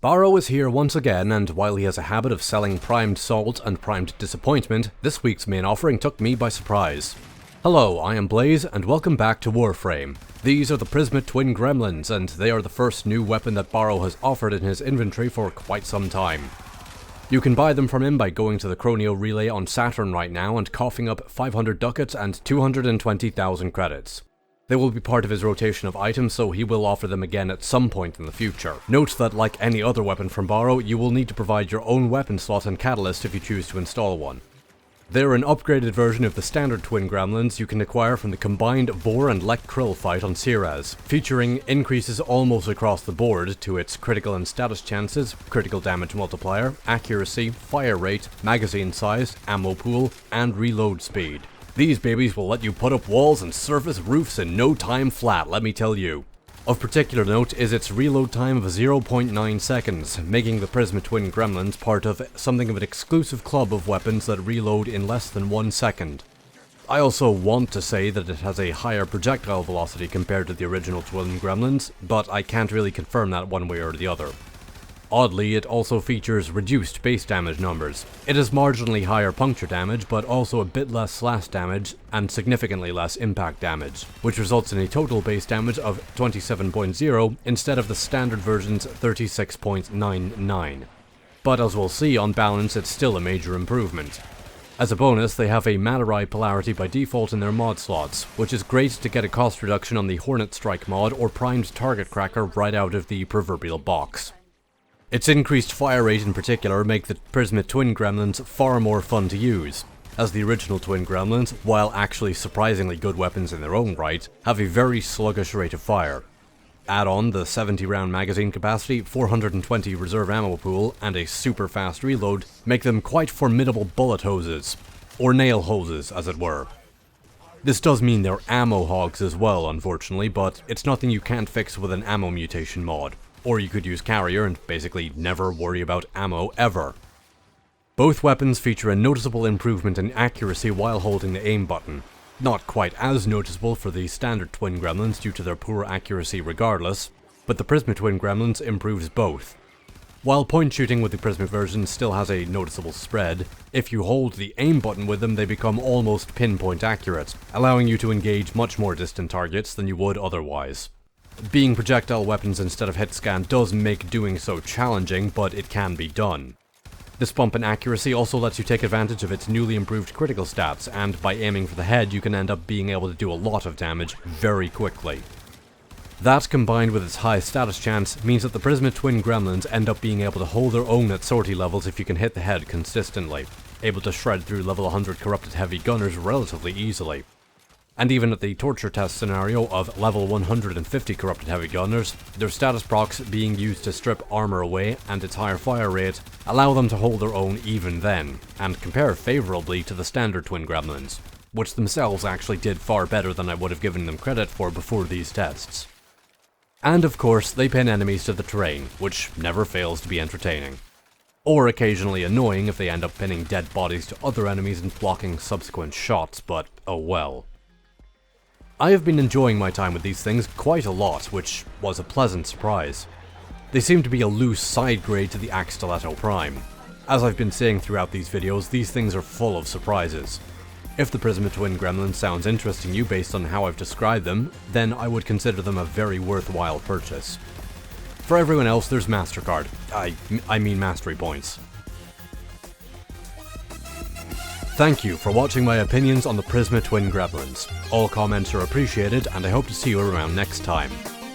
Baro is here once again, and while he has a habit of selling primed salt and primed disappointment, this week's main offering took me by surprise. Hello, I am Blaze, and welcome back to Warframe. These are the Prisma twin Gremlins, and they are the first new weapon that Baro has offered in his inventory for quite some time. You can buy them from him by going to the Chronio Relay on Saturn right now and coughing up 500 ducats and 220,000 credits. They will be part of his rotation of items, so he will offer them again at some point in the future. Note that like any other weapon from Baro, you will need to provide your own weapon slot and catalyst if you choose to install one. They're an upgraded version of the standard twin Gremlins you can acquire from the combined Vor and Lek Krill fight on Ceres, featuring increases almost across the board to its critical and status chances, critical damage multiplier, accuracy, fire rate, magazine size, ammo pool, and reload speed. These babies will let you put up walls and surface roofs in no time flat, let me tell you. Of particular note is its reload time of 0.9 seconds, making the Prisma twin Gremlins part of something of an exclusive club of weapons that reload in less than 1 second. I also want to say that it has a higher projectile velocity compared to the original twin Gremlins, but I can't really confirm that one way or the other. Oddly, it also features reduced base damage numbers. It has marginally higher puncture damage, but also a bit less slash damage and significantly less impact damage, which results in a total base damage of 27.0 instead of the standard version's 36.99. But as we'll see, on balance it's still a major improvement. As a bonus, they have a Malarai polarity by default in their mod slots, which is great to get a cost reduction on the Hornet Strike mod or primed target cracker right out of the proverbial box. Its increased fire rate in particular make the Prisma twin Gremlins far more fun to use, as the original twin Gremlins, while actually surprisingly good weapons in their own right, have a very sluggish rate of fire. Add on the 70 round magazine capacity, 420 reserve ammo pool, and a super fast reload, make them quite formidable bullet hoses, or nail hoses as it were. This does mean they're ammo hogs as well, unfortunately, but it's nothing you can't fix with an ammo mutation mod. Or you could use carrier and basically never worry about ammo ever. Both weapons feature a noticeable improvement in accuracy while holding the aim button. Not quite as noticeable for the standard twin Gremlins due to their poor accuracy regardless, but the Prisma twin Gremlins improves both. While point shooting with the Prisma version still has a noticeable spread, if you hold the aim button with them they become almost pinpoint accurate, allowing you to engage much more distant targets than you would otherwise. Being projectile weapons instead of hit scan does make doing so challenging, but it can be done. This bump in accuracy also lets you take advantage of its newly improved critical stats, and by aiming for the head you can end up being able to do a lot of damage very quickly. That, combined with its high status chance, means that the Prisma twin Gremlins end up being able to hold their own at sortie levels if you can hit the head consistently, able to shred through level 100 corrupted heavy gunners relatively easily. And even at the torture test scenario of level 150 corrupted heavy gunners, their status procs being used to strip armor away and its higher fire rate allow them to hold their own even then, and compare favourably to the standard twin Gremlins, which themselves actually did far better than I would have given them credit for before these tests. And of course, they pin enemies to the terrain, which never fails to be entertaining. Or occasionally annoying if they end up pinning dead bodies to other enemies and blocking subsequent shots, but oh well. I have been enjoying my time with these things quite a lot, which was a pleasant surprise. They seem to be a loose side grade to the Axe Stiletto Prime. As I've been saying throughout these videos, these things are full of surprises. If the Prisma twin Gremlin sounds interesting to you based on how I've described them, then I would consider them a very worthwhile purchase. For everyone else, there's MasterCard. I mean Mastery Points. Thank you for watching my opinions on the Prisma twin Gremlins. All comments are appreciated, and I hope to see you around next time.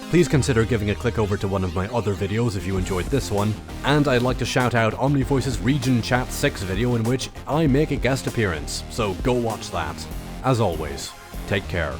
Please consider giving a click over to one of my other videos if you enjoyed this one, and I'd like to shout out OmniVoice's Region Chat 6 video in which I make a guest appearance, so go watch that. As always, take care.